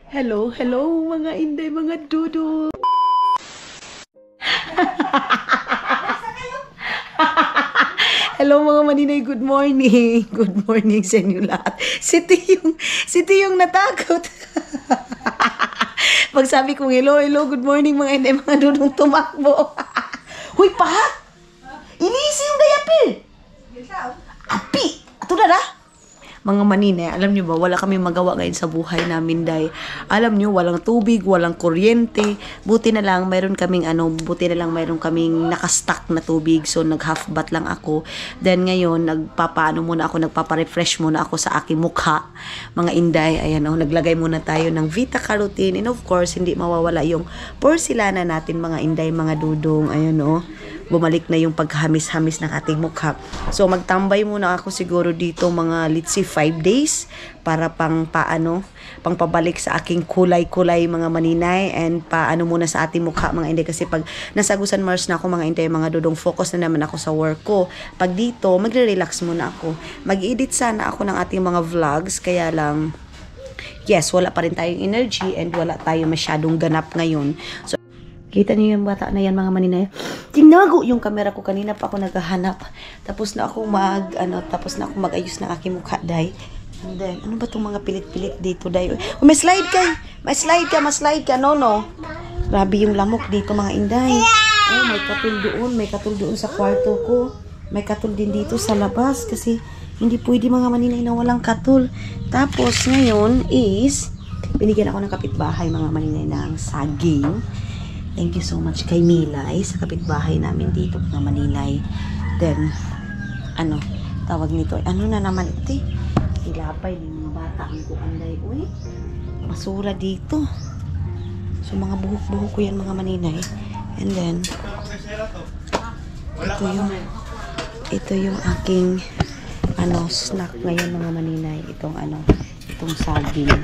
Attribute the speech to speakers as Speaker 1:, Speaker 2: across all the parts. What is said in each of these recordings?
Speaker 1: Hello, hello mga inday, mga dudo. Hello mga maninay, good morning. Good morning sa inyo lahat. Si yung natakot. Pag sabi kong hello, good morning mga inday, mga dudong tumakbo. Huy, pahat! Inisi yung dayapil! Api! Ato na na! Mga maninay, alam nyo ba, wala kami magawa ngayon sa buhay namin, day. Alam nyo, walang tubig, walang kuryente. Buti na lang, mayroon kaming nakastock na tubig. So, nag-half bath lang ako. Then, ngayon, nagpapa-refresh muna ako sa aking mukha. Mga inday, ayan naglagay muna tayo ng Vita Carotene. And of course, hindi mawawala yung porcelana natin, mga inday, mga dudong. Ayan bumalik na yung paghamis-hamis ng ating mukha. So, magtambay muna ako siguro dito mga, let's say, 5 days para pangpabalik sa aking kulay-kulay mga maninay and paano muna sa ating mukha mga inday. Kasi pag nasa Agusan Mars na ako mga inday, mga dudong, focus na naman ako sa work ko. Pag dito, magre-relax muna ako. Mag-edit sana ako ng ating mga vlogs, kaya lang, yes, wala pa rin tayong energy and wala tayong masyadong ganap ngayon. So, kita niyo yung bata na yan mga maninay. Tinago yung camera ko kanina pa ako naghahanap. Tapos na ako mag-ayos ng aking mukha, day. And then, ano ba itong mga pilit-pilit dito, day? Oh, may slide ka! May slide ka! No. Grabe yung lamok dito mga inday. Oh, may katul doon sa kwarto ko. May katul din dito sa labas kasi hindi pwede mga maninay na walang katul. Tapos ngayon is binigyan ako ng kapitbahay mga maninay ng saging. Thank you so much kay Milay sa kapitbahay namin dito mga maninay. Then, tawag nito? Ano na naman ito? Ilapay din mga bata ang kuanday. Uy, basura dito. So, mga buhok-buhok ko yan mga maninay. And then, ito yung aking snack ngayon mga maninay. Itong saging.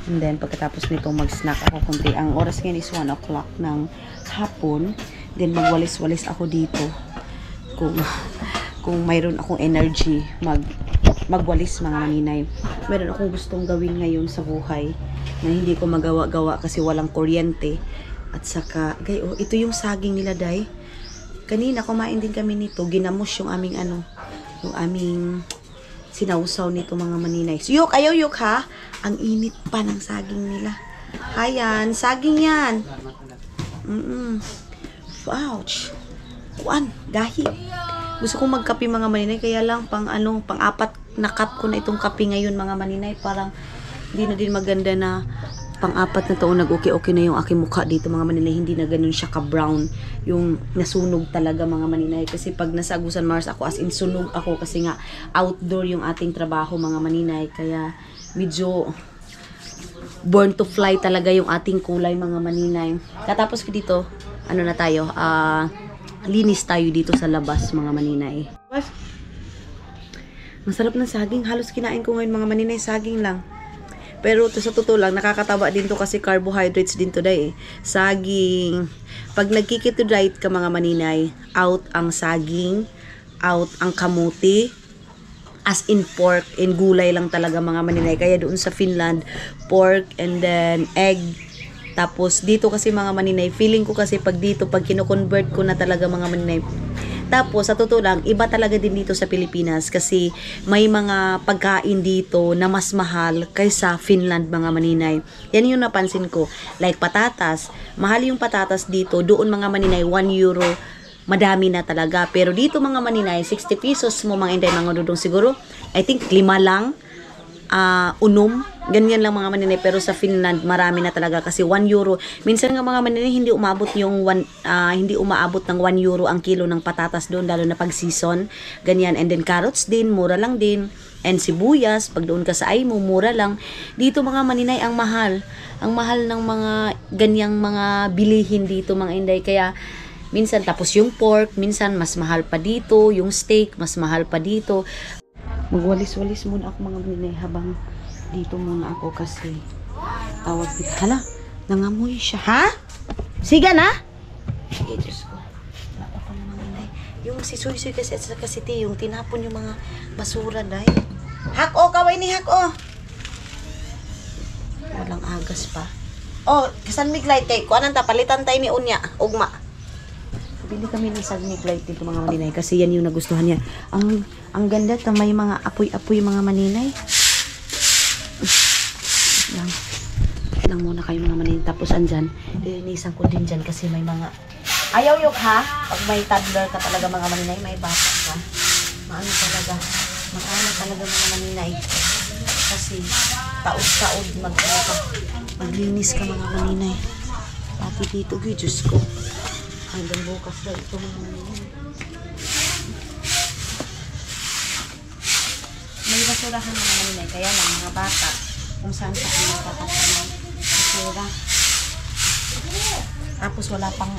Speaker 1: And then, pagkatapos nito mag-snack ako kunti. Ang oras ngayon is 1 o'clock ng hapon. Then, magwalis-walis ako dito. Kung mayroon akong energy, magwalis mga maninay. Mayroon akong gustong gawin ngayon sa buhay na hindi ko magawa-gawa kasi walang kuryente. At saka, ito yung saging nila, day. Kanina, kumain din kami nito. Ginamos yung aming sinausaw nito mga maninay. So, ayaw ha? Ang init pa ng saging nila. Ayan, saging yan. Ouch. Gahi. Gusto kong magkape mga maninay, kaya lang pang-apat na cup ko na itong kape ngayon mga maninay. Parang hindi na din maganda na pang-apat na taon nag-okay na yung aking mukha dito mga maninay. Hindi na ganun siya ka-brown. Yung nasunog talaga mga maninay. Kasi pag nasa Agusan Mars ako, as in sunog ako kasi nga outdoor yung ating trabaho mga maninay. Kaya medyo born to fly talaga yung ating kulay mga maninay. Katapos ko dito, linis tayo dito sa labas mga maninay. Masarap ng saging. Halos kinain ko ngayon mga maninay, saging lang. Pero sa totoo lang, nakakataba din to kasi carbohydrates din to day. Saging. Pag nagkiketo diet ka mga maninay, out ang saging, out ang kamuti, as in pork and gulay lang talaga mga maninay. Kaya doon sa Finland, pork and then egg. Tapos dito kasi mga maninay, feeling ko kasi pag kino-convert ko na talaga mga maninay. Tapos sa totoo lang, iba talaga din dito sa Pilipinas kasi may mga pagkain dito na mas mahal kaysa Finland mga maninay. Yan yung napansin ko. Like patatas, mahal yung patatas dito. Doon mga maninay, 1 euro. Madami na talaga. Pero dito mga maninay, 60 pesos mo mga inday, mga dudong siguro. I think 5 lang. Ganyan lang mga maninay. Pero sa Finland, marami na talaga kasi 1 euro. Minsan nga mga maninay, hindi umaabot ng 1 euro ang kilo ng patatas doon, lalo na pag season. Ganyan. And then carrots din, mura lang din. And sibuyas, pag doon ka sa Aymo, mura lang. Dito mga maninay, ang mahal. Ang mahal ng mga ganyang mga bilihin dito mga inday. Kaya minsan, tapos yung pork, minsan mas mahal pa dito. Yung steak, mas mahal pa dito. Magwalis-walis muna ako mga maninay habang dito muna ako kasi tawag dito. Hala, nangamoy siya. Ha? Siga na? Sige, Diyos ko. Wala pa mga maninay. Yung si Suy-Suy kasi at saka si T, yung tinapon yung mga basura, day. Hak-o, kaway ni Hak-o. Wala walang agas pa. Oh, kasan miglay kay kuanan ta palitan tay ni unya, ugma. Bili kami ng sagmig light dito mga maninay kasi yan yung nagustuhan niya. Ang ganda ta may mga apoy-apoy mga maninay. Lang muna kayo mga maninay. Tapos andyan, lilinisan ko din dyan kasi may mga ayaw yok ha. Pag may toddler ka talaga mga maninay, may bata ka. Maano talaga mga maninay. Kasi taod-taod maglinis ka mga maninay. Pati dito, Diyos ko. Hanggang bukas daw ito mga maninay. May basurahan mga maninay. Kaya lang mga bata, kung saan sa kanila tatapos ng basura. Tapos wala pang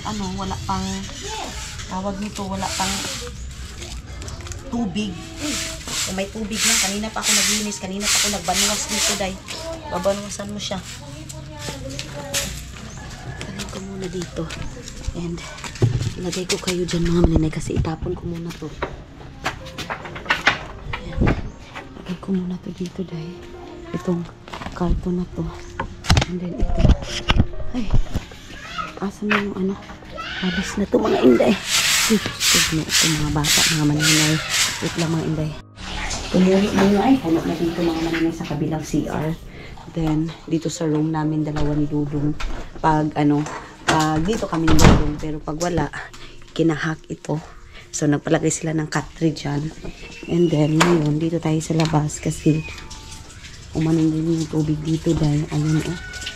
Speaker 1: tawag nito, wala pang tubig. Kung may tubig lang, kanina pa ako naglinis, kanina pa ako nagbanuwas dito, day. Babanuwasan mo siya. Tanig ko muna dito. And ilagay ko kayo dyan mga maninay kasi itapon ko muna to. Ayan. Ilagay ko muna to dito, day. Itong karton na to. And then ito. Ay, asan na yung habis na to mga inday. Ito mga bata, mga maninay. Wait lang mga inday. Umuwi muna ay puno na dito mga maninay sa kabilang CR. Then, dito sa room namin, dalawa ni Dudong. Pag dito kami ni Dudong. Pero pag wala, kinahack ito. So, nagpalagay sila ng cartridge dyan. And then, ngayon, dito tayo sa labas kasi umanong din yung tubig dito dahil, ayun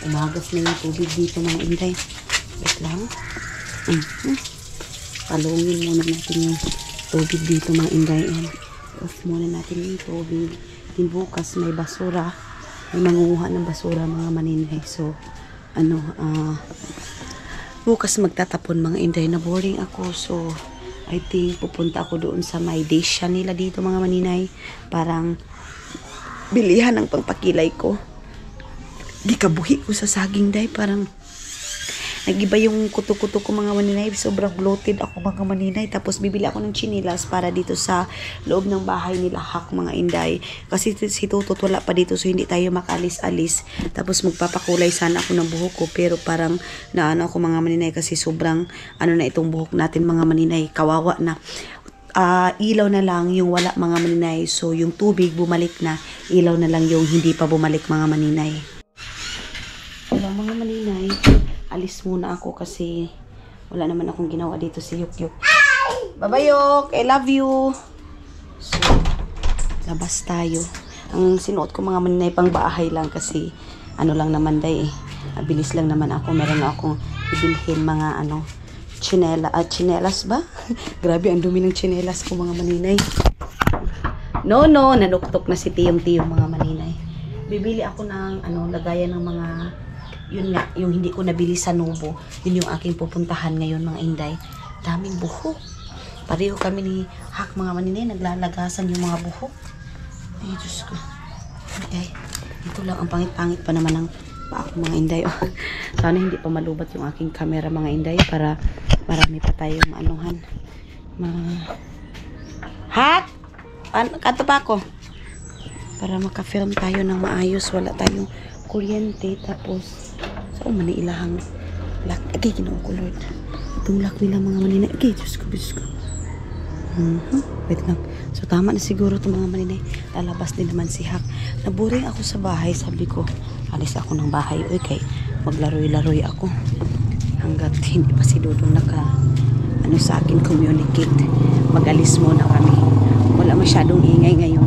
Speaker 1: umagas na yung tubig dito mga inday. Wait lang. Palungin muna natin yung tubig dito mga inday. And off muna natin yung tubig. Din bukas may basura. May mangunguha ng basura mga maninay. So, bukas magtatapon mga inday. Na boring ako. So, I think pupunta ako doon sa may dish nila dito mga maninay. Parang bilihan ng pangpakilay ko. Gikabuhi ko sa saging day. Parang nagiba yung kuto-kuto ko mga maninay. Sobrang bloated ako mga maninay. Tapos bibili ako ng chinilas para dito sa loob ng bahay nila hak mga inday. Kasi si Tutot wala pa dito so hindi tayo makalis-alis. Tapos magpapakulay sana ako ng buhok ko. Pero parang naano ako mga maninay kasi sobrang na itong buhok natin mga maninay. Kawawa na. Ilaw na lang yung wala mga maninay. So yung tubig bumalik na. Ilaw na lang yung hindi pa bumalik mga maninay. Wala mga maninay. Alis muna ako kasi wala naman akong ginawa dito si Yukyuk. Bye-bye Yuk! I love you! So, labas tayo. Ang sinuot ko mga maninay pang bahay lang kasi lang naman day bilis lang naman ako. Meron akong ibilhin mga chinelas ba? Grabe ang dumi ng chinelas ko mga maninay. No, nanuktok na si Tiyong mga maninay. Bibili ako ng lagayan ng mga yun nga, yung hindi ko nabili sa Nubo. Yun yung aking pupuntahan ngayon mga inday. Daming buhok. Pareho kami ni Hak mga maninay. Naglalagasan yung mga buhok. Ay, Diyos ko. Okay. Ito lang ang pangit-pangit pa naman ng pa ako mga inday. Sana hindi pa malubat yung aking camera mga inday para marami pa tayong anuhan. Hak! Kanto pa ako. Para makafilm tayo ng maayos. Wala tayong kuryente. Tapos so, maniilahang lock. Okay, ginawa ko, Lord. Itong lock nila mga maninay. Okay, Diyos ko. Wait lang. So, tama na siguro itong mga maninay. Lalabas din naman si Hak. Naboring ako sa bahay. Sabi ko, alis ako ng bahay. Okay, maglaroy-laroy ako. Hanggat hindi pa si Dudong sa akin communicate. Mag-alis muna kami. Wala masyadong ingay ngayon.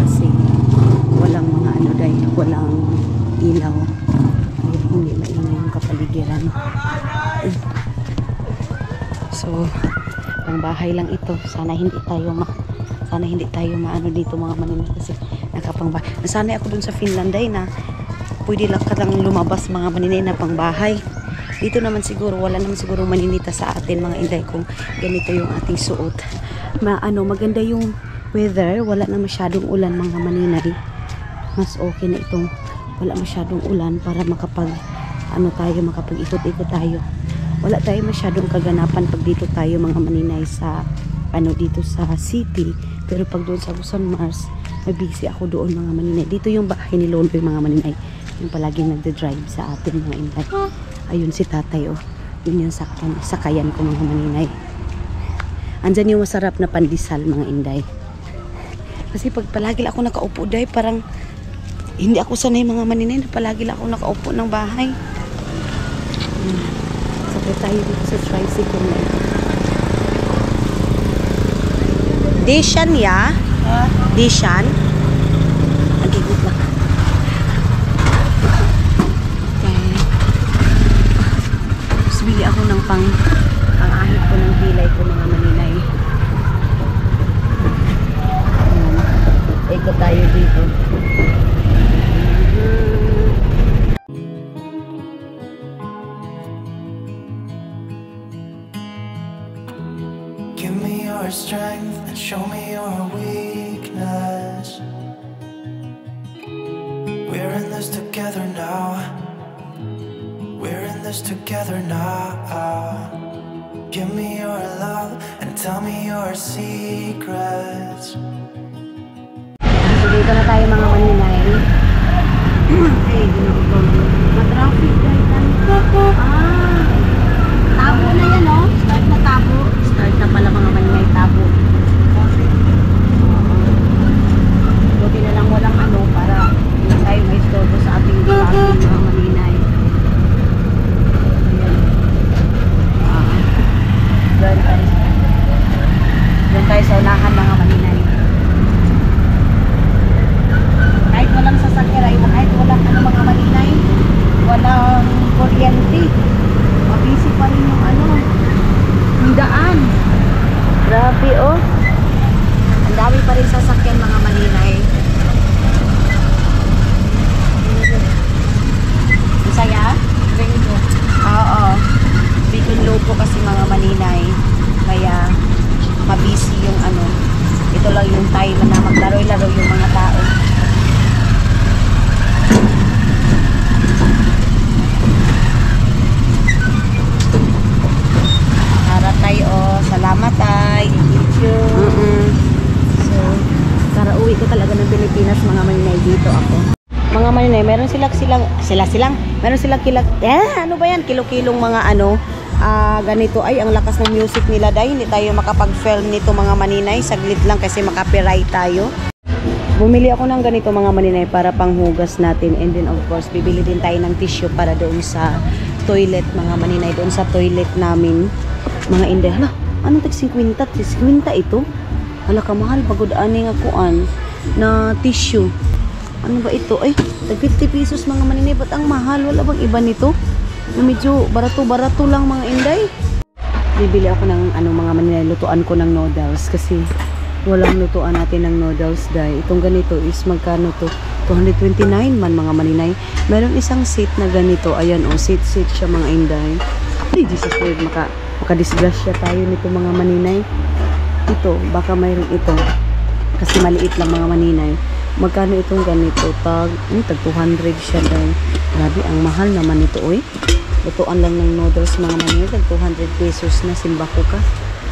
Speaker 1: Kasi walang mga walang ilaw. Hindi maingay yung kapaligiran. So, pang bahay lang ito. Sana hindi tayo maano dito mga maninay kasi nakapangbahay. Nasanay ako dun sa Finland ay na pwede lang ka lang lumabas mga maninay na pang bahay. Dito naman siguro, wala naman siguro maninita sa atin mga inday kung ganito yung ating suot. Maganda yung weather. Wala na masyadong ulan mga maninay. Mas okay na itong wala masyadong ulan para makapag-ikot-ikot tayo. Wala tayo masyadong kaganapan pag dito tayo mga maninay sa dito sa city. Pero pag doon sa Busan Mars, busy ako doon mga maninay. Dito yung bahay ni Lolo yung mga maninay. Yung palaging nagde-drive sa atin mga inday. Ayun si tatay oh. Yun yung sakayan ko mga maninay. Andyan yung masarap na pandesal mga inday. Kasi pag palagi lang ako nakaupo day, parang hindi ako sanay mga maninay na palagi lang ako nakaupo ng bahay. Sakay tayo dito sa tricycle na ito. Dishan ya? Dishan? Nagigit lang. Okay. Tapos bili ako ng pang-ahit ko ng pilay ko mga maninay. Ikot tayo dito.
Speaker 2: Give me your strength and show me your weakness. We're in this together now. We're in this together now. Give me your love and tell me your secrets.
Speaker 1: Dito na tayo mga maninay. Ay, ginagawa. Matraffic guys. Tabo na yan oh. Start na tabo. Start na pala mga maninay tabo. Buti na lang walang ano para hindi tayo may istorbo sa ating traffic mga maninay. Ayan. Doon tayo sa unahan mga maninay. Kahit walang sasakyan ay kahit walang ano mga maninay, walang kuryente, mabisi pa rin yung ano, yung daan. Grabe oh. Ang dami pa rin sasakyan mga maninay. Masaya? Oo. Bicon Loco kasi mga maninay. Kaya mabisi yung ano. Ito lang yung time na maglaro-laro yung mga tao. Haratay oh, salamat ay. Thank you. So, karauwi ko talaga ng Pilipinas mga maninay dito ako. Mga maninay, meron silang ano ba yan? Kilo-kilong mga ano, ganito ay ang lakas ng music nila dahil hindi tayo makapag-film nito mga maninay. Saglit lang kasi makapiright tayo. Bumili ako ng ganito mga maninay para panghugas natin, and then of course bibili din tayo ng tissue para doon sa toilet mga maninay, doon sa toilet namin mga inday. Hala, anong tag 50? 50 ito? Hala ka mahal, pagod ani nga kuan na tissue. Ano ba ito? Ay, tag 50 pesos mga maninay. Ba't ang mahal? Wala bang iba nito? Medyo barato-barato lang mga inday. Bibili ako ng ano mga maninay, lutuan ko ng noodles kasi walang lutuan natin ng noodles dahil itong ganito is magkano to? 229 man mga maninay. Meron isang seat na ganito. Ayan o, seat siya mga inday. Ay, Jesus Lord, makadisgrasya tayo nito mga maninay. Ito, baka mayroon ito. Kasi maliit lang mga maninay. Magkano itong ganito? Tag 200 siya dahil. Grabe, ang mahal naman ito oy. Lutuan lang ng noodles mga maninay. Tag 200 pesos na, simbako ka.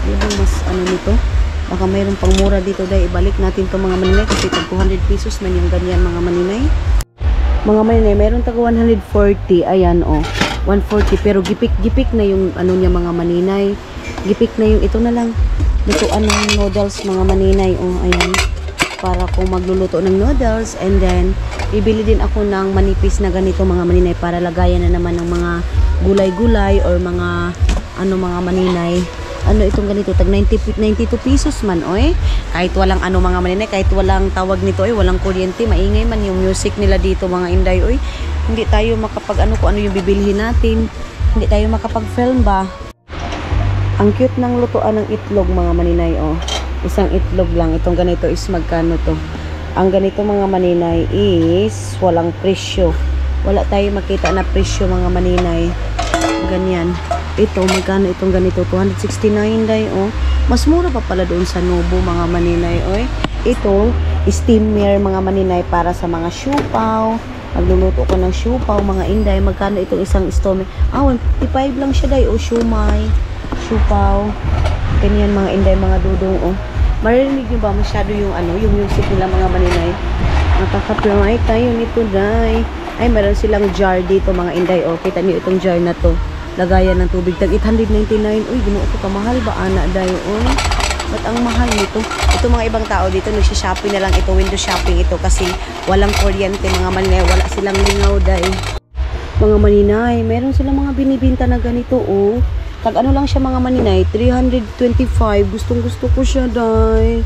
Speaker 1: Ano mas ano nito? Baka mayroon pang mura dito dahil ibalik natin to mga maninay kasi tag 200 pesos man yung ganyan mga maninay. Mga maninay, mayroon tag 140. Ayan o, 140 pero gipik-gipik na yung ano niya mga maninay. Gipik na yung ito na lang. Lutuan ng noodles mga maninay. O, ayan. Para kung magluluto ng noodles, and then bibili din ako ng manipis na ganito mga maninay para lagayan na naman ng mga gulay-gulay or mga ano mga maninay. Ano itong ganito, tag 92 pesos man oy. Kahit walang ano mga maninay, kahit walang tawag nito oy, walang kuryente, maingay man yung music nila dito mga inday oy. Hindi tayo makapag ano kung ano yung bibilhin natin. Hindi tayo makapag-film ba. Ang cute ng lutuan ng itlog mga maninay oh. Isang itlog lang. Itong ganito is magkano to? Ang ganito mga maninay is walang presyo. Wala tayo makita na presyo mga maninay. Ganyan. Ito, magkano itong ganito? 269 day, oh. Mas mura pa pala doon sa Nobo, mga maninay, oy. Ito, steamer, mga maninay, para sa mga siupaw. Magluluto ko ng siupaw, mga inday. Magkano itong isang steamer? 155 lang siya, day, oh. Siumay, siupaw. Ganyan, mga inday, mga dudong, oh. Marinig nyo ba masyado yung, ano, yung music nila, mga maninay? Nakaka-try tayo nito, day. Ay, meron silang jar dito mga inday. O, kita niyo itong jar na to. Lagayan ng tubig. Tag 899. Uy, ginuo ko ka mahal ba? Ana, dayo. Ba't ang mahal nito? Ito mga ibang tao dito, nagsishopping na lang ito. Window shopping ito kasi walang kuryente mga maninay. Wala silang lingaw dahil. Mga maninay, meron silang mga binibinta na ganito, oh. Tag ano lang siya mga maninay, 325. Gustong gusto ko siya, day.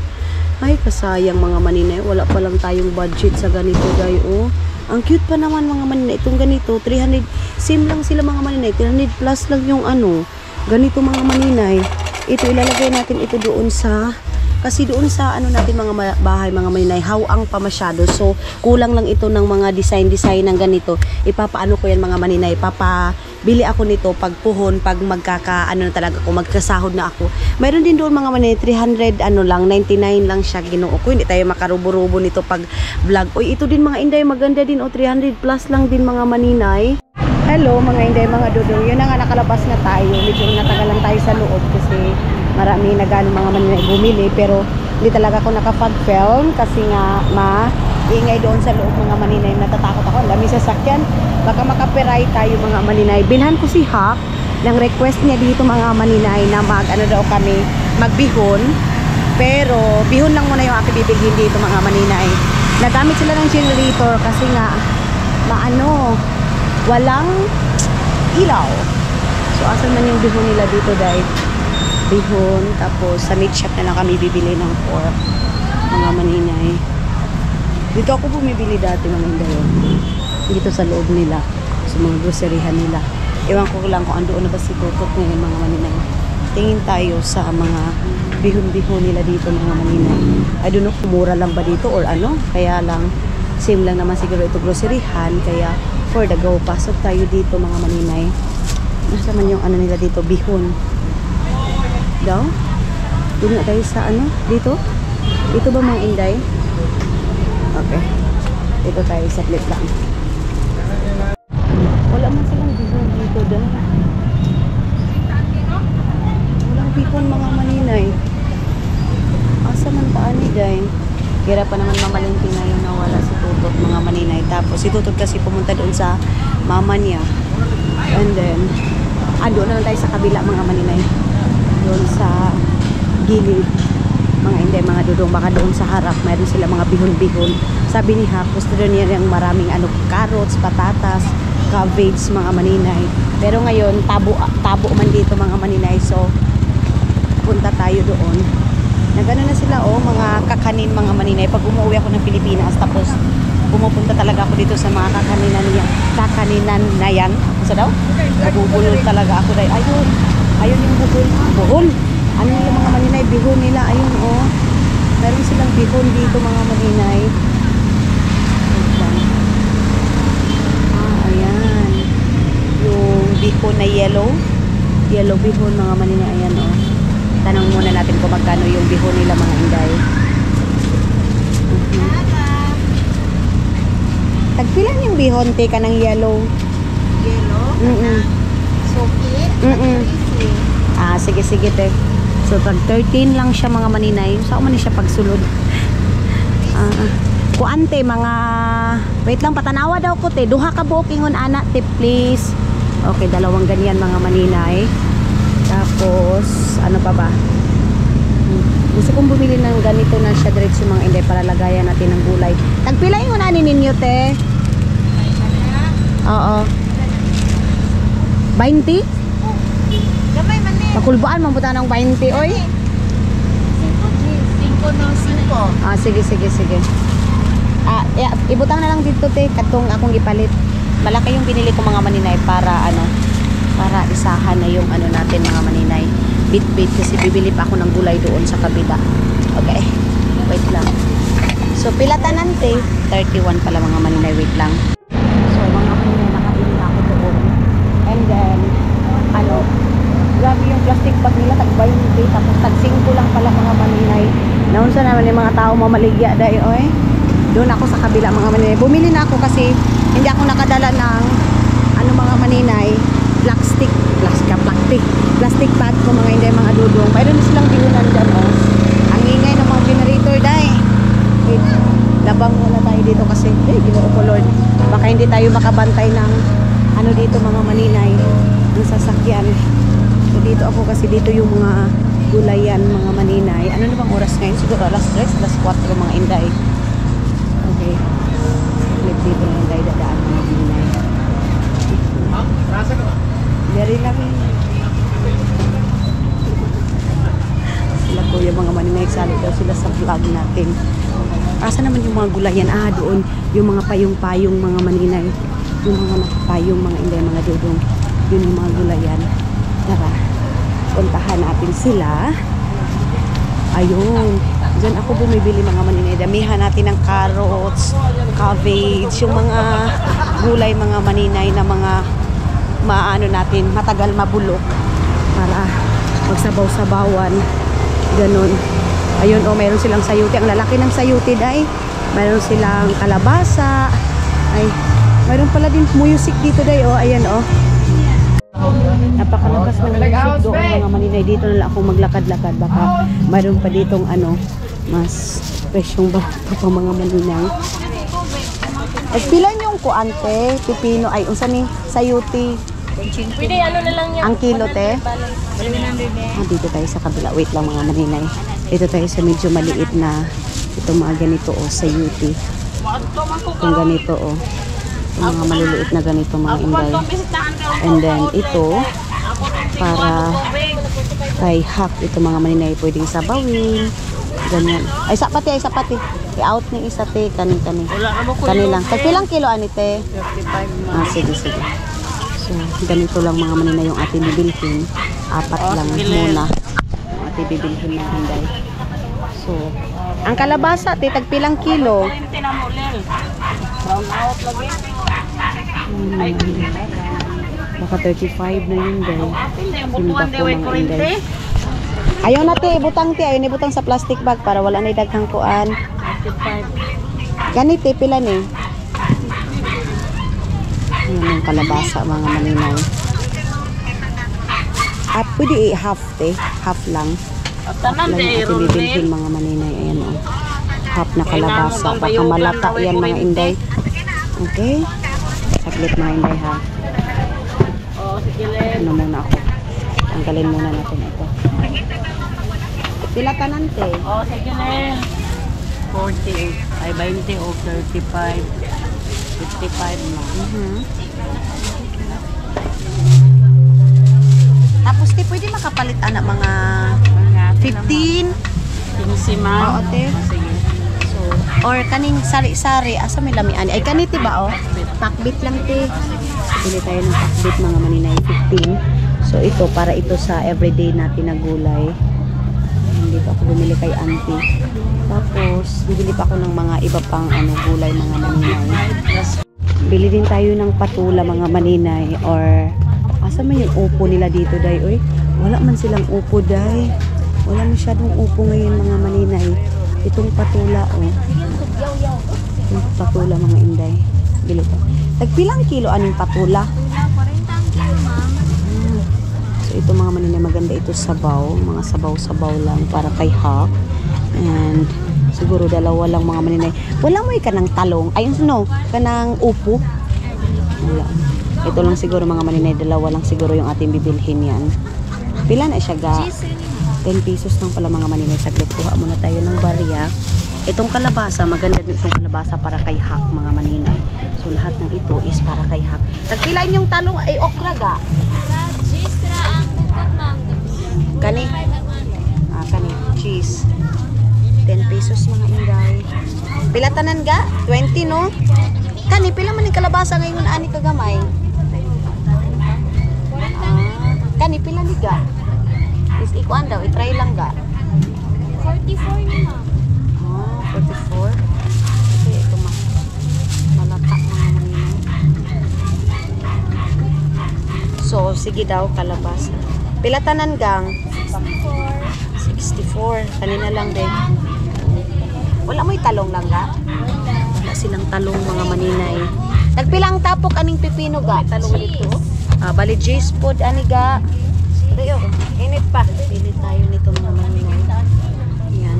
Speaker 1: Ay, kasayang mga maninay. Wala pa lang tayong budget sa ganito, day, oh. Ang cute pa naman mga maninay. Itong ganito, 300. Same lang sila mga maninay. 300 plus lang yung ano. Ganito mga maninay. Ito, ilalagay natin ito doon sa... Kasi doon sa ano natin mga bahay, mga maninay, hawang pa masyado. So, kulang lang ito ng mga design ng ganito. Ipapaano ko yan mga maninay. Papabili ako nito pag puhon, pag ano na talaga ko, magkasahod na ako. Mayroon din doon mga maninay, 300, 99 lang siya ginoo ko. Hindi tayo makarubo-rubo nito pag vlog. Uy, ito din mga inday, maganda din. 300 plus lang din mga maninay. Hello mga inday, mga dudong. Yun na nga, nakalabas na tayo. Medyo natagalan tayo sa loob kasi marami na gano'ng mga maninay bumili, pero hindi talaga ako nakapag-film kasi nga maingay doon sa loob mga maninay. Natatakot ako, ang dami sasakyan, baka makapiray tayo mga maninay. Bilhan ko si Hak ng request niya dito mga maninay na daw kami magbihon, pero bihon lang muna yung aking bibilhin dito mga maninay. Nagamit sila ng generator kasi nga walang ilaw. So asan man yung bihon nila dito dahil bihon, tapos sa meat shop na lang kami bibili ng pork mga maninay. Dito ako bumibili dati mga inday, dito sa loob nila, sa mga groceryhan nila. Ewan ko lang kung andoon na ba si Tutot ngayon mga maninay. Tingin tayo sa mga bihon-bihon nila dito mga maninay. I don't know kung mura lang ba dito or ano, kaya lang same lang naman siguro ito groceryhan, kaya for the go, pasok tayo dito mga maninay. Nasa man yung ano nila dito, bihon daw. Doon na tayo sa ano, dito? Dito ba mga inday? Okay. Dito tayo, saglit lang. Wala man silang bihon dito daw. Walang bihon mga maninay. Asa man paani day? Kira pa naman mamalingki ngayon na wala si Tutot mga maninay. Tapos si Tutot kasi pumunta doon sa mama niya. And then, doon na lang tayo sa kabila mga maninay. Doon sa gilid mga inday, mga dudong, baka doon sa harap mayroon sila mga bihon-bihon. Sabi ni Hap, gusto doon niya yung maraming carrots, patatas, cabbage mga maninay. Pero ngayon tabo man dito mga maninay, so punta tayo doon. Nagano na sila mga kakanin mga maninay. Pag umuwi ako ng Pilipinas tapos pumupunta talaga ako dito sa mga kakaninan na yan. Isa daw? Nabubulol talaga ako dahil ayun yung buhol. Ano nila mga maninay, bihon nila, ayun meron silang bihon dito mga maninay. Ayan yung bihon na yellow bihon mga maninay, ayan tanong muna natin kung magkano yung bihon nila mga inday. Tagpilan yung bihon teka ng yellow?
Speaker 3: Sukit?
Speaker 1: Sige te. So pag 13 lang siya mga maninay. Saan man siya pagsulod? Kuante mga wait lang, patanawa daw ko te. Duha ka booking on anak te please. Okay, dalawang ganyan mga maninay. Tapos ano pa ba? Gusto kong bumili ng ganito na siya diretso mga inday para lagayan natin ng gulay. Tagpila yung unanin ninyo te? Oo. 20?
Speaker 3: Gamay man eh.
Speaker 1: Makulbaan mambutan ng 20 oy.
Speaker 3: 5 no 5.
Speaker 1: Sige. Ibutang na lang dito te katong akong gipalit. Malaki yung binili ko mga maninay para para isahan na yung natin mga maninay. Bit kasi bibili pa ako ng gulay doon sa kabila. Okay. Wait lang. So pilatanan te 31 pala mga maninay, wait lang. So mga maninay, nakabili na ako doon. And then grabe yung plastic bag nila, tag-20 tapos tag-5 lang pala mga maninay. Naunsa naman yung mga tao mamaligya dahil doon ako sa kabila mga maninay. Bumili na ako kasi hindi ako nakadala ng mga maninay, plastic bag ko mga hindi mga dudong. Mayroon silang bihunan dyan ang ingay ng mga generator dahil. Wait. Labang muna tayo dito kasi, Ginoo ko Lord, baka hindi tayo makabantay ng ano dito mga maninay, ng sasakyan. So dito ako kasi dito yung mga gulayan, mga maninay. Ano na bang oras ngayon? Siguro alas 3, alas 4 mga inday. Okay. Dito na inday dadaan mga maninay. Dari lang sila po yung mga maninay, sali daw sila sa vlog natin. Asa naman yung mga gulayan? Doon yung mga payong-payong mga maninay, yung mga nakapayong mga inday, mga dudong, yun yung mga gulayan. Tara, puntahan natin sila. Ayun, dyan ako bumibili mga maninay. Damihan natin ng carrots, cabbage, yung mga gulay mga maninay na mga maano natin, matagal mabulok para magsabaw-sabawan. Ganun. Ayun, mayroon silang sayuti. Ang lalaki ng sayuti, day. Mayroon silang kalabasa. Ay, mayroon pala din music dito, day. Ayan, napakalakas ng music doon, mga maninay. Dito na lang ako maglakad-lakad. Baka mayroon pa ditong mas fresh yung pang mga maninay. At pilan yung kuante, pipino, ay, unsa ni sayuti.
Speaker 3: Pwede ano na lang yan.
Speaker 1: Ang kilo, te.
Speaker 3: 700
Speaker 1: Dito tayo sa kabila. Wait lang mga maninay. Dito tayo sa medyo maliit na ito mga ganito sayuti. Itong ganito Itong mga maliliit na ganito mga inday. And then ito para kay hack ito mga maninay, pwedeng sabawin. Ganyan. Ay sapati. I-out ni isa te kani lang. Tagpilang kilo ani te? 35. Sige. So, ganito lang mga maninay yung ating bibilhin. 4 lang muna yung ating bibilhin mga inday. So, ang kalabasa, tagpilang kilo. Baka 35 na yun day. Simba ko mga inday. Ayaw na te, ibutang te. Ayaw ibutang sa plastic bag para wala na idaghang kuan. 35. Ganito, pila ni. Yan yung kalabasa mga maninay. Pwede half te. Half lang. Half lang yung ating bibilhin mga maninay. Ayan half na kalabasa. Baka malata yan mga inday. Okay? Saglit mga inday ha. Ano muna ako. Tanggalin muna natin ito. Pila tanan te?
Speaker 3: sige na. 40. Ay 20 o 35. 55 na.
Speaker 1: Tapos te, pwede makapalit anak mga 15?
Speaker 3: 15 man.
Speaker 1: Oo te.
Speaker 3: Sige.
Speaker 1: So, or kaning sari-sari, asa may lamian? Ay kaniti ba Pakbit lang te. Bili tayo ng pakbit mga maninay, 15. So ito, para ito sa everyday natin na gulay. Dito ako bumili kay auntie. Tapos, bibili pa ako ng mga iba pang gulay mga maninay. Bili din tayo ng patula mga maninay. Or, asa man yung upo nila dito, day? Uy, wala man silang upo, day. Wala masyadong upo ngayon mga maninay. Itong patula, Itong patula mga inday. Bili ko. Tagpilang kilo aning patula?
Speaker 3: 40 kilo, ma'am.
Speaker 1: So, ito mga maninay, maganda ito sabaw. Mga sabaw-sabaw lang para kay Hawk. And siguro dalawa lang mga maninay. Wala mo ka ng talong. Ayun kanang upo. Wala. Ito lang siguro mga maninay. Dalawa lang siguro yung ating bibilhin yan. Pila na siya ga? 10 pesos lang pala mga maninay. Saglit, kuha muna tayo ng barya. Itong kalabasa, maganda din itong kalabasa para kay Hawk mga maninay. So lahat ng ito is para kay Hawk. Tagpilain yung talong ay okra ga? Kani? Kani. Cheese. 10 pesos mga inday. Pila tanan ga? 20 no? Kani, pila man yung kalabasa ngayon ani kagamay? Kani, pila ni ga? Is ikuan daw, itry lang ga?
Speaker 3: 44 ni ma'am.
Speaker 1: 44? Okay, ito malata mga maninay. So, sige daw, kalabasa. Pila tanan gang? 64. Kanina lang din. Wala mo talong lang ga? Wala silang talong mga maninay. Nagpilang tapok aning pipino ga? Talong dito. Bali J's food ani ga. Tayo, init pa. Pili tayo nito mga maninay. Yan.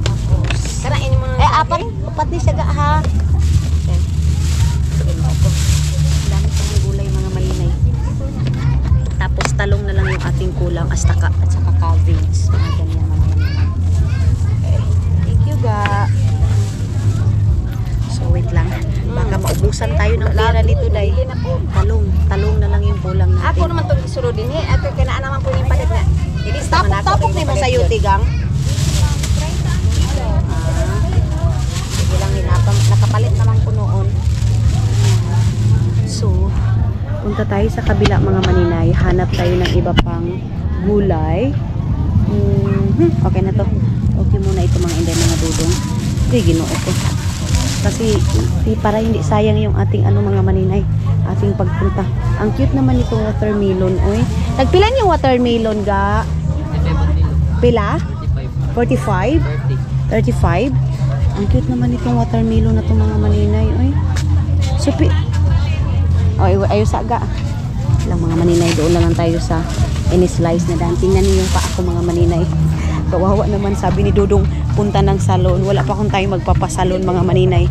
Speaker 1: Tapos. Apat ni siya ga ha. Okay. Ginoo ko. Ang dami pang gulay mga malinay. Tapos talong na lang yung ating kulang at saka cabbage. Mga ganyan mga malinay. Okay. Thank you ga. So wait lang. Baka maubusan tayo ng pera dito day. Talong na lang yung kulang natin.
Speaker 4: Ako naman itong isuro din eh. At kaya naman po yung palit na.
Speaker 1: Tapok ni mo sa tigang. Sige lang nakapalit naman ko noon. So, punta tayo sa kabila mga maninay. Hanap tayo ng iba pang gulay. Okay na to. Okay muna ito mga inday mga dudong. Sige, ginoo ko. Kasi para hindi sayang yung ating mga maninay. Ating pagpunta. Ang cute naman itong watermelon. Oy. Tagpilan yung watermelon ga? Pila? 45? 35? Ang cute naman itong watermelon na itong mga maninay. Oy. Supi. Ayaw saga. Lang mga maninay. Doon na lang tayo sa ini-slice na daan. Tingnan niyo yung pa ako mga maninay. Kawawa naman sabi ni Dudong punta ng salon. Wala pa akong tayo magpapasalon mga maninay.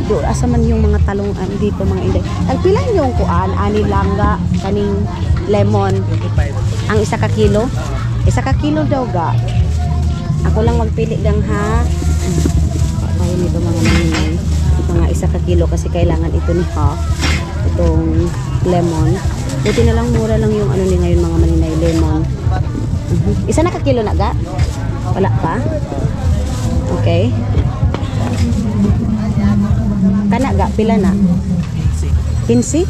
Speaker 1: Doon asa man yung mga talong dito mga inday. Tagpilan yung kuan ani langga kaning lemon. Ang isa ka kilo? Isa ka kilo daw ga. Ako lang magpili lang ha. Ayun nito mga maninay. Mga isa ka kilo kasi kailangan ito ni half. Itong lemon. Buti na lang mura lang yung ni ngayon mga maninay lemon. Isa na ka kilo na ga? Wala pa? Okay. Kana ga pila na? 15?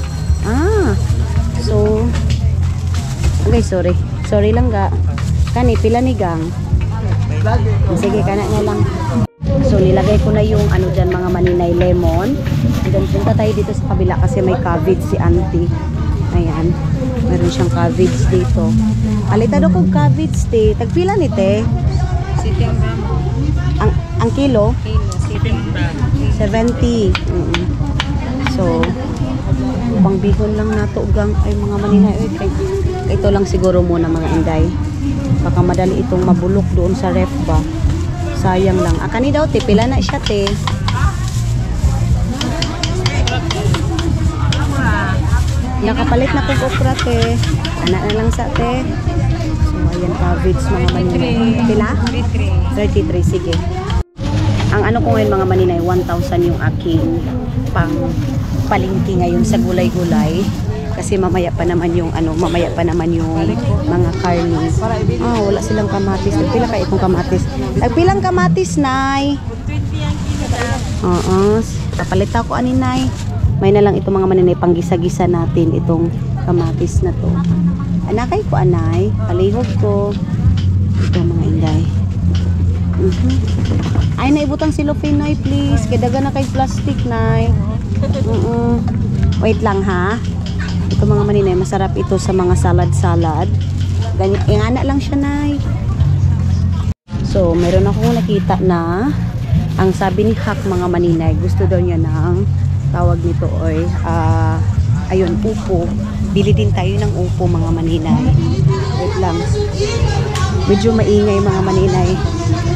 Speaker 1: So okay, sorry lang ga. Kani pila ni gang? Sige, kana nga lang. So nilagay ko na yung dyan mga maninay lemon. And then punta tayo dito sa kabila kasi may cabbage si auntie. Ayan. Meron siyang cabbage dito. Alitado ko cabbage te. Tagpila ni te? Ang kilo? 70. So, pangbihon lang nato gang ay mga maninay. Ito lang siguro muna mga inday. Baka madali itong mabulok doon sa ref ba. Sayang lang. Kani daw te, pila na siya te. Nakapalit na kong okra te. Anak na lang sa te. So, ayan cabbage mga maninay. Pila? 33. Sige. Ang ko ngayon mga maninay, 1,000 yung aking pang palingki ngayon sa gulay-gulay. Kasi mamaya pa naman yung mga karne. Wala silang kamatis. Nagpila kayo itong kamatis. Nagpilang kamatis, nay? 20 Kapalit ako ani nay. May na lang itong mga maninay panggisa-gisa natin itong kamatis na to. Anakay ko anay, palihog ko. Ito mga inday. Ay naibutang silofin nay please. Kaya na kay plastic nay. Wait lang ha. Ito mga maninay, masarap ito sa mga salad-salad. Ingana lang siya nay. So, meron akong nakita na ang sabi ni Hak mga maninay, gusto daw niya ng tawag nito oy, ayun, upo. Bili din tayo ng upo mga maninay. Wait lang. Medyo maingay mga maninay.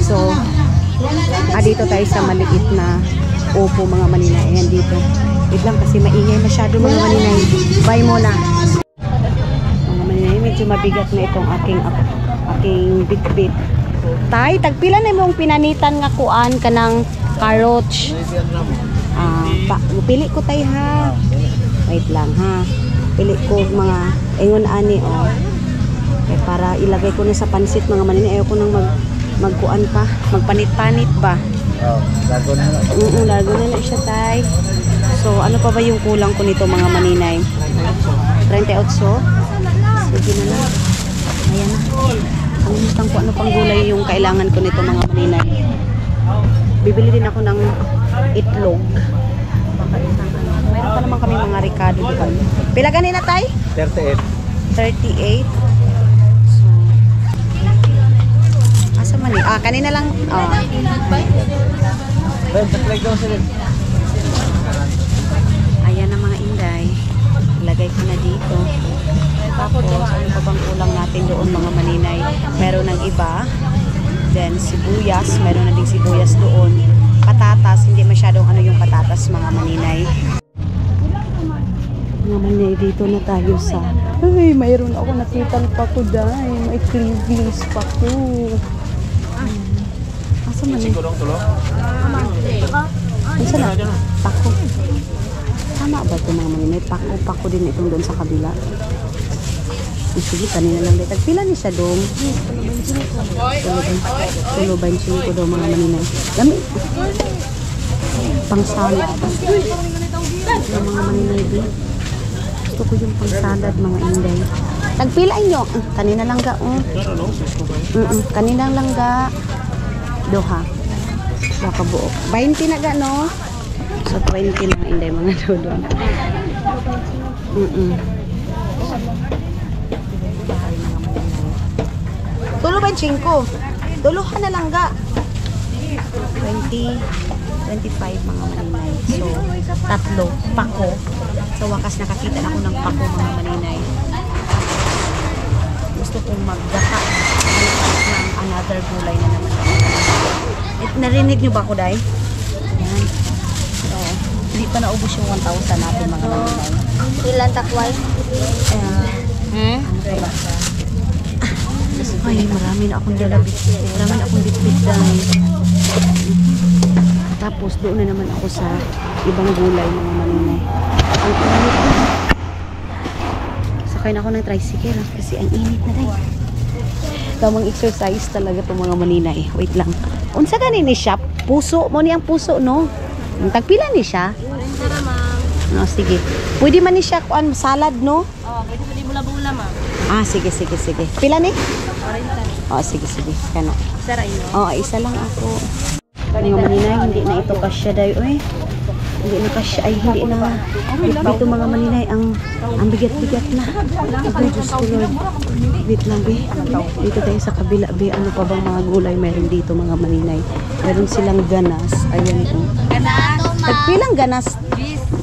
Speaker 1: So, dito tayo sa maliit na upo mga maninay. Ayan dito. Wait lang kasi maingay masyado mga maninay. Bye muna. Mga maninay, medyo mabigat na itong aking bit-bit. Tay, tagpila na mong pinanitan nga kuan kanang carrots. Pili ko tay ha. Wait lang ha. Pili ko mga ingon ani para ilagay ko na sa pansit mga maninay. Ayaw ko nang magkuan pa, magpanit-panit ba.
Speaker 5: Lago na na.
Speaker 1: Lago na na siya tay. So ano pa ba yung kulang ko nito mga maninay? 38. Sige na lang. Ayan na. Kalimutan ko ano pang gulay yung kailangan ko nito mga maninay. Bibili din ako ng itlog. Mayroon pa naman kami mga ricado diba? Pila ganina tay?
Speaker 5: 38.
Speaker 1: 38. So, asa man eh? Kanina lang. Ayan na mga inday. Ilagay ko na dito. Tapos, ano pa bang kulang natin doon mga maninay? Meron ng iba. Then, sibuyas. Meron na ding sibuyas doon. patatas, hindi masyadong ano yung patatas mga maninay. Mga maninay, dito na tayo sa, ay, mayroon ako nakitang pako dahil, may cleavings pako. Asa man eh? Asa na? Pako. Tama ba ito mga maninay? Pako din itong doon sa kabila. Sige, kanina lang dito. Pila ni siya dong? Tulo 25 daw mga maninay. Dami. Pangsalad. Yung mga maninay din. Gusto ko yung pangsalad mga inday. Tagpila nyo. Kanina lang ga. Kanina lang ga. Doha. Baka buok. 20 na ga no? So 20 mga inday mga dodong. Tulo 25. Tuluhan na lang ga. 20, 25 mga maninay. So, tatlo. Pako. Sa wakas nakakita na ako ng pako mga maninay. Gusto kong maggata ng another gulay na naman. Narinig nyo ba ako, Day? Ayan. So, hindi pa naubos yung 1,000 natin mga maninay.
Speaker 4: Ilan takway?
Speaker 1: Ano ba? Ay, marami na akong dalabit. Marami na akong bitbit dahil. Tapos, doon na naman ako sa ibang gulay, mga maninay. Ang init na. Sakay na ako ng tricycle kasi ang init na dahil. Tamang exercise talaga itong mga maninay. Wait lang. Unsa ganin ni siya? Puso. Mo niyang puso, no? Tagpila ni siya? No, sige. Pwede man ni siya kuan salad, no?
Speaker 3: Pwede bula-bula, ma'am.
Speaker 1: Ah, sige. Pila ni?
Speaker 3: 40.
Speaker 1: Oh, sige. Kano?
Speaker 3: Isa rin, no?
Speaker 1: Oh, isa lang ako. Mga maninay, hindi na ito kasya dayo. Hindi na kasya. Ay, hindi na. Dito mga maninay, ang bigat-bigat na. Ay, Diyos ko Lord. Wait lang, be. Dito tayo sa kabila, be. Ano pa bang mga gulay meron dito mga maninay? Meron silang ganas. Ayan po.
Speaker 3: Ganas.
Speaker 1: Tagpilang ganas.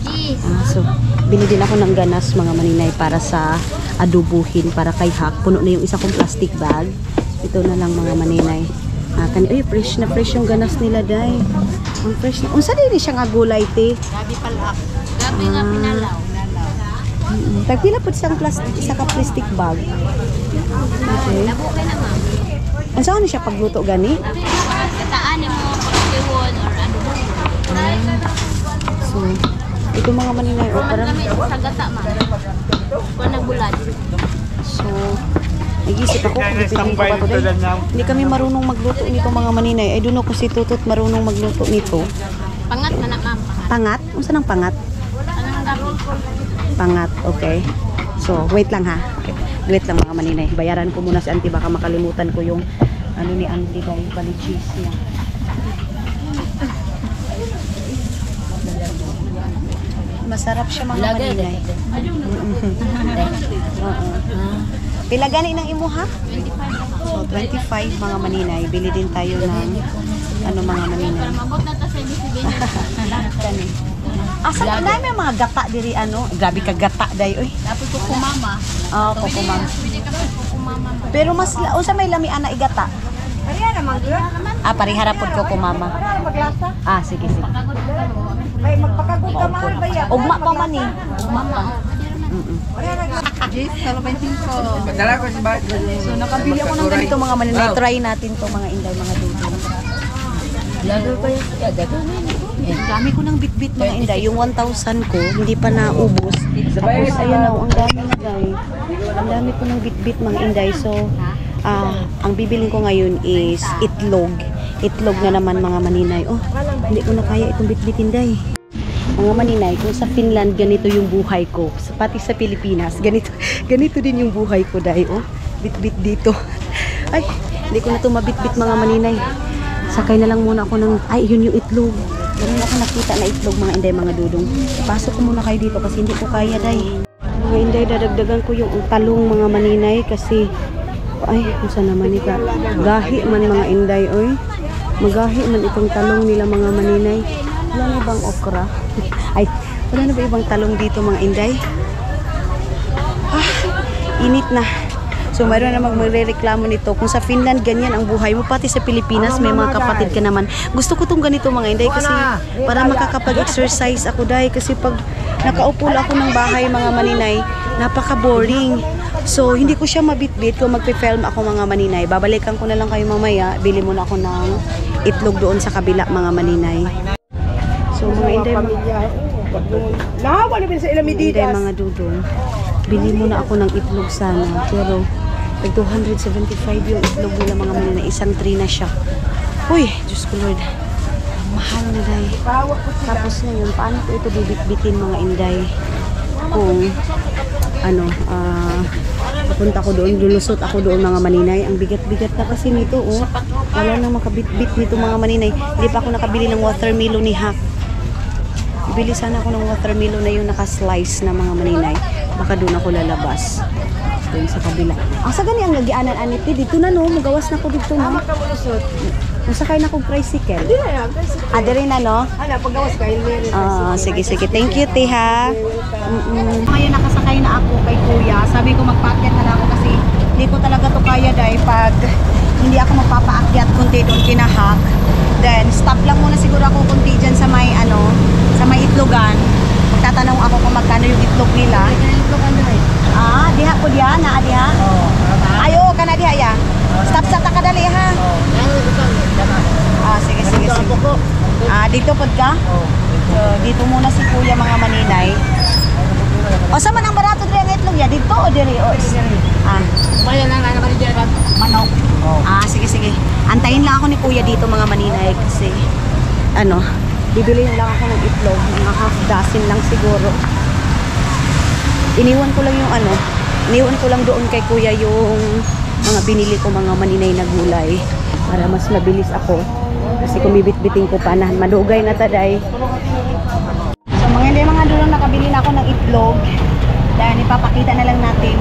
Speaker 3: Cheese.
Speaker 1: So, bili din ako ng ganas mga maninay para sa adobuhin, para kay Hak. Puno na yung isa kong plastic bag. Ito na lang mga maninay. Ay, fresh na fresh yung ganas nila, Day. Ang fresh na. Unsa din siya nga gulay, te?
Speaker 3: Gabi palak. Gabi nga pinalaw.
Speaker 1: Tagpila po siyang isa ka plastic bag. Okay.
Speaker 3: Nabukay na, ma'am.
Speaker 1: Ang saan siya pagluto gani?
Speaker 3: Kataan mo, pagkiwon, or ano mo.
Speaker 1: So, ito mga maninay. Parang,
Speaker 3: Kami sa gata, ma'am. Kung nagbulad.
Speaker 1: so, nag-isip ako kung bibilin ko ba ito, Day. Hindi kami marunong magluto nito mga maninay. I don't know kung si Tutot marunong magluto nito.
Speaker 3: Pangat na na, ma'am.
Speaker 1: Pangat? Unsa nang pangat?
Speaker 3: Ano nang gagawin ko?
Speaker 1: Pangat, okay. So, wait lang ha. Wait lang mga maninay. Bayaran ko muna si Auntie. Baka makalimutan ko yung ano ni Auntie dahil bali cheese niya. Masarap siya mga maninay. Pila gani ng imo ha?
Speaker 3: 25.
Speaker 1: So, 25 mga maninay. Bili din tayo ng ano mga maninay.
Speaker 3: Mabot na ta sa ibig-ibig.
Speaker 1: Kani. Asa na may mga gata diri ano? Grabe ka gata day oy.
Speaker 3: Dapat ko kumama.
Speaker 1: Oh, kukumam.
Speaker 3: Pwede ka po kumama, ma'am.
Speaker 1: Pero mas unsa may lami ana igata?
Speaker 4: Kaya naman, girl.
Speaker 1: Parihara pod ko kumama.
Speaker 4: Maglasa.
Speaker 1: Sige.
Speaker 3: Pagod ka mo.
Speaker 4: May magpakagod ka mahal ba yan?
Speaker 1: Ugma pa man eh. Ugma pa. So nakabili ako ng ganito mga maninay. Try natin to mga inday, mga dudong. Dami ko ng bitbit mga inday. Yung 1,000 ko, hindi pa naubos. Tapos ayun na, ang dami na guys. Ang dami ko ng bitbit mga inday. So, ang bibiling ko ngayon is itlog. Itlog na naman mga maninay. Oh, hindi ko na kaya itong bitbit inday. Mga maninay, kung sa Finland, ganito yung buhay ko. Pati sa Pilipinas, ganito din yung buhay ko dahil, oh, bit-bit dito. Ay, hindi ko na ito mabit-bit mga maninay. Sakay na lang muna ako ng, yun yung itlog. Meron ako nakita na itlog mga inday, mga dudong. Pasok ko muna kayo dito kasi hindi ko kaya, day. Mga inday, dadagdagan ko yung talong mga maninay kasi, kung naman ito. Gahi man mga inday, oy. Magahi man itong talong nila mga maninay. Wala na bang okra? Wala na ba ibang talong dito mga inday? Init na. So mayroon na magrereklamo nito. Kung sa Finland ganyan ang buhay mo, pati sa Pilipinas may mga kapatid ka naman. Gusto ko tong ganito mga inday kasi para makakapag-exercise ako dahil kasi pag nakaupo lang ako ng bahay mga maninay, napaka-boring. So hindi ko siya mabitbit kung magpe-film ako mga maninay. Babalikan ko na lang kayo mamaya. Bili muna ako ng itlog doon sa kabila mga maninay. So mga inday
Speaker 4: Nahawa naman sa ilang
Speaker 1: Inday mga dudong, bili muna ako ng itlog sana. Pero, like 275 yung itlog nila mga maninay. Isang tray na siya. Uy, Diyos ko Lord. Ang mahal na day. Tapos ngayon, paano ko ito bibit-bitin mga inday? Kung, papunta ko doon, lulusot ako doon mga maninay. Ang bigat-bigat na kasi nito, oh. Wala nang makabit-bit nito mga maninay. Hindi pa ako nakabili ng watermelon ni Hack. Bili sana ako ng watermelon na yung naka-slice na mga maninay. Baka doon ako lalabas. Doon sa kabila. Ang sa gani ang nagianan anit dito na no, magawas na ko dito no. Masakay na kong tricycle. Dire na no.
Speaker 4: Paggawas ka, hindi.
Speaker 1: Sige. Thank you, Tiha. Ngayon nakasakay na ako kay Kuya. Sabi ko magpaakyat na lang ako kasi hindi ko talaga to kaya dahil pag hindi ako magpapaakyat kundi doon kinahak. Then stop lang muna siguro ako kunti dyan sa may sa may itlogan. Magtatanong ako kung magkano yung itlog nila. Diha ko diha na diha. Ayo kana diha ya. Stop sa takadali ha. Sige. Dito pod ka? So, dito muna si Kuya mga maninay. O sa man ang barato diri ang itlog ya dito o diri o.
Speaker 4: Bayan lang na kani diyan.
Speaker 1: Manok. Sige. Antayin lang ako ni Kuya dito mga maninay kasi bibili lang ako ng itlog, mga half dozen lang siguro. Iniwan ko lang doon kay Kuya yung mga binili ko mga maninay na gulay para mas mabilis ako. Kasi kung bibit-biting ko pa na madugay na taday. So mga dulong nakabili na ako ng itlog. Dahil ipapakita na lang natin.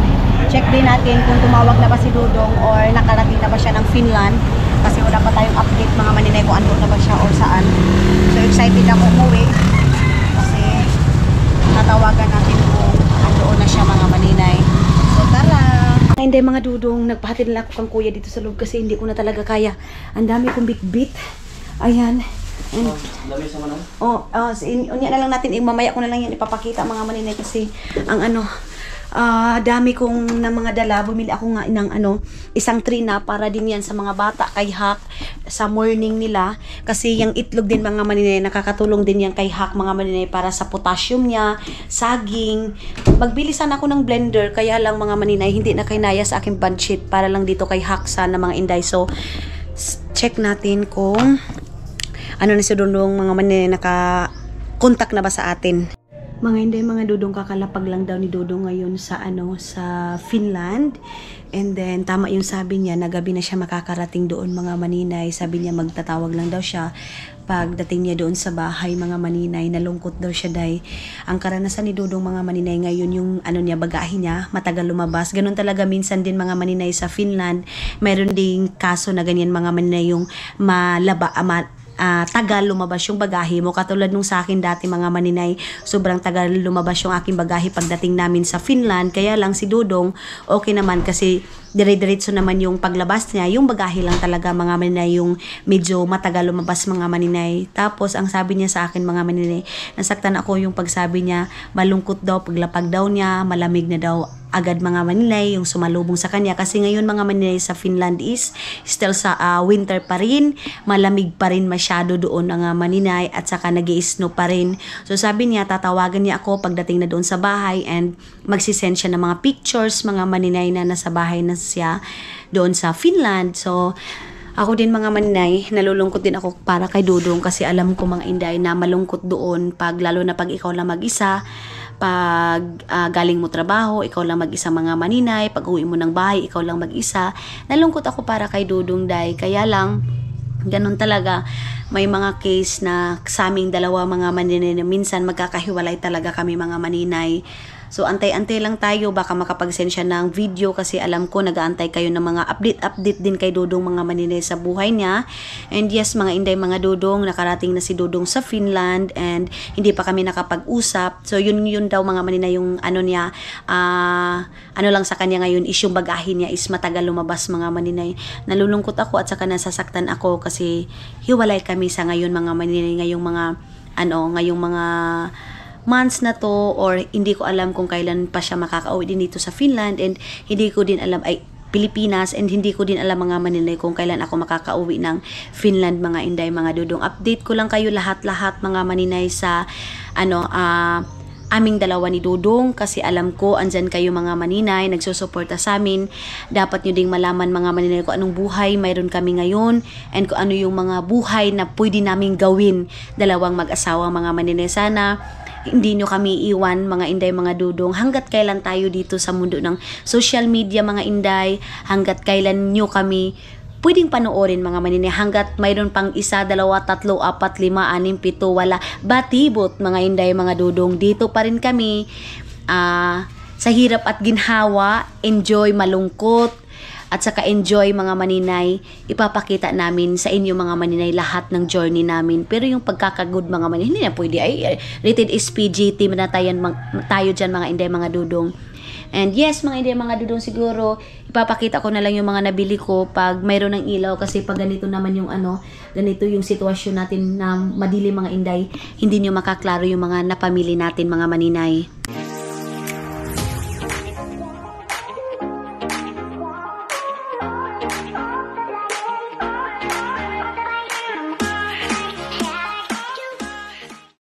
Speaker 1: Check din natin kung tumawag na ba si Dudong or nakarating na ba siya ng Finland. Kasi wala pa tayong update mga maninay kung andun na ba siya or saan. So excited ako umuwi. Kasi tatawagan natin kung andoon na siya mga maninay. So tara! Hindi mga dudong, nagpahatid na ako kang Kuya dito sa loob kasi hindi ko na talaga kaya. Ang dami kong bit-bit. Ayan.
Speaker 5: Dami sa manang?
Speaker 1: Unya na lang natin, mamaya ko na lang yan ipapakita mga maninay kasi ang dami kong na mga dala. Bumili ako nga ng isang tray na para din yan sa mga bata kay Hack sa morning nila kasi yung itlog din mga maninay nakakatulong din yan kay Hack mga maninay para sa potassium niya, saging. Magbili sana ako ng blender kaya lang mga maninay hindi na kainaya sa aking budget para lang dito kay Hack sana mga inday. So check natin kung na si Dudong mga maninay naka-contact na ba sa atin. Mga hindi, mga dudong kakalapag lang daw ni Dudong ngayon sa sa Finland. And then tama yung sabi niya na gabi na siya makakarating doon mga maninay. Sabi niya magtatawag lang daw siya pagdating niya doon sa bahay mga maninay. Nalungkot daw siya dahil ang karanasan ni Dudong mga maninay ngayon yung bagahe niya matagal lumabas. Ganun talaga minsan din mga maninay sa Finland. Mayroon ding kaso na ganyan mga maninay yung tagal lumabas yung bagahe mo. Katulad nung sa akin dati mga maninay, sobrang tagal lumabas yung aking bagahe pagdating namin sa Finland. Kaya lang si Dudong okay naman kasi dire-diretso naman yung paglabas niya. Yung bagahe lang talaga mga maninay yung medyo matagal lumabas mga maninay. Tapos ang sabi niya sa akin mga maninay, nasaktan ako yung pagsabi niya malungkot daw paglapag daw niya, malamig na daw agad mga maninay yung sumalubong sa kanya kasi ngayon mga maninay sa Finland is still sa winter pa rin, malamig pa rin masyado doon mga maninay at saka nag-i-snow pa rin. So sabi niya tatawagan niya ako pagdating na doon sa bahay and magsisend siya ng mga pictures mga maninay na nasa bahay na siya doon sa Finland. So ako din mga maninay, nalulungkot din ako para kay Dudong kasi alam ko mga inday na malungkot doon lalo na pag ikaw lang mag-isa. Pag galing mo trabaho, ikaw lang mag-isa mga maninay. Pag uwi mo ng bahay, ikaw lang mag-isa. Nalungkot ako para kay Dudong day. Kaya lang, ganun talaga. May mga case na sa aming dalawa mga maninay na minsan magkakahiwalay talaga kami mga maninay. So, antay-antay lang tayo. Baka makapag-send siya ng video kasi alam ko nag-aantay kayo ng mga update din kay Dudong mga maninay sa buhay niya. And yes, mga inday, mga Dudong, nakarating na si Dudong sa Finland and hindi pa kami nakapag-usap. So, yun daw mga maninay yung ano niya, ano lang sa kanya ngayon is yung bagahin niya is matagal lumabas mga maninay. Nalulungkot ako at saka nasasaktan ako kasi hiwalay kami sa ngayon mga maninay, ngayong mga months na to, or hindi ko alam kung kailan pa siya makakauwi din dito sa Finland, and hindi ko din alam Pilipinas, and hindi ko din alam mga maninay kung kailan ako makakauwi ng Finland mga inday, mga Dudong. Update ko lang kayo lahat mga maninay sa aming dalawa ni Dudong, kasi alam ko andyan kayo mga maninay nagsusuporta sa amin. Dapat nyo ding malaman mga maninay kung anong buhay mayroon kami ngayon, and kung ano yung mga buhay na pwede namin gawin dalawang mag-asawa mga maninay. Sana hindi nyo kami iwan mga inday, mga Dudong, hanggat kailan tayo dito sa mundo ng social media mga inday, hanggat kailan nyo kami pwedeng panoorin mga maninay, hanggat mayroon pang 1, 2, 3, 4, 5, 6, 7, wala batibot mga inday, mga Dudong, dito pa rin kami sa hirap at ginhawa, enjoy, malungkot, at saka enjoy mga maninay. Ipapakita namin sa inyo mga maninay lahat ng journey namin. Pero yung pagkakagod mga maninay, hindi na pwede. Rated SPG team na tayo dyan mga inday, mga Dudong. And yes mga inday, mga Dudong, siguro ipapakita ko na lang yung mga nabili ko pag mayroon ng ilaw, kasi pag ganito naman yung ganito yung sitwasyon natin na madilim mga inday, hindi nyo makaklaro yung mga napamili natin mga maninay.